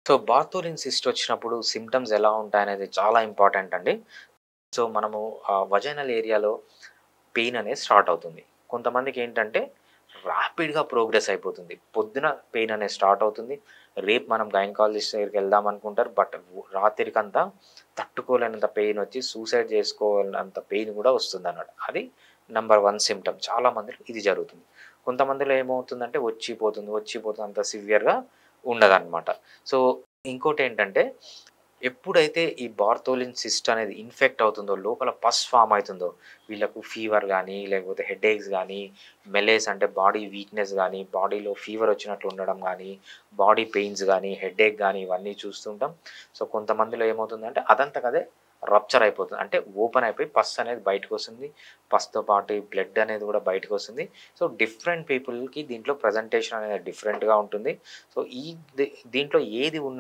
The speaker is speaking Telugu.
సో, బార్తోలిన్ సిస్ట్ వచ్చినప్పుడు సింప్టమ్స్ ఎలా ఉంటాయనేది చాలా ఇంపార్టెంట్ అండి. సో, మనము వజైనల్ ఏరియాలో పెయిన్ అనేది స్టార్ట్ అవుతుంది. కొంతమందికేంటంటే ర్యాపిడ్‌గా ప్రోగ్రెస్ అయిపోతుంది. పొద్దున పెయిన్ అనేది స్టార్ట్ అవుతుంది. రేపు మనం గైనకాలజిస్ట్ దగ్గరికెళ్దాం అనుకుంటారు. బట్ రాత్రికంతా తట్టుకోలేనంత పెయిన్ వచ్చి సూసైడ్ చేసుకోవాలన్నంత పెయిన్ గూడా వస్తుందన్నమాట. అది నంబర్ 1 సింప్టమ్. చాలా మందిలో ఇది జరుగుతుంది. కొంతమందిలో ఏమవుతుందంటే వచ్చి పోతుంది, వచ్చి పోతుంది అంత సివియర్‌గా ఉండదన్నమాట. సో, ఇంకోటేంటంటే ఎప్పుడైతే ఈ బార్తోలిన్ సిస్ట్ అనేది ఇన్ఫెక్ట్ అవుతుందో, లోపల పస్ ఫార్మ్ అయితుందో, వీళ్ళకు ఫీవర్ గానీ, లేకపోతే హెడేక్స్ గానీ, మెలేస్ అంటే బాడీ వీక్‌నెస్ గానీ, బాడీలో ఫీవర్ వచ్చినట్లు ఉండడం గానీ, బాడీ పెయిన్స్ గానీ, హెడేక్ గానీ ఇవన్నీ చూస్తుంటాం. సో, కొంతమందిలో ఏమవుతుందంటే అదంతకదే రప్చర్ అయిపోతుంది. అంటే ఓపెన్ అయిపోయి పస్ అనేది బయటకొస్తుంది. పస్‌తో పాటు ఈ బ్లడ్ అనేది గూడా బయటకొస్తుంది. సో, డిఫరెంట్ పీపుల్‌కి దీంట్లో ప్రెజెంటేషన్ అనేది డిఫరెంట్‌గా ఉంటుంది. సో, ఈ దీంట్లో ఏది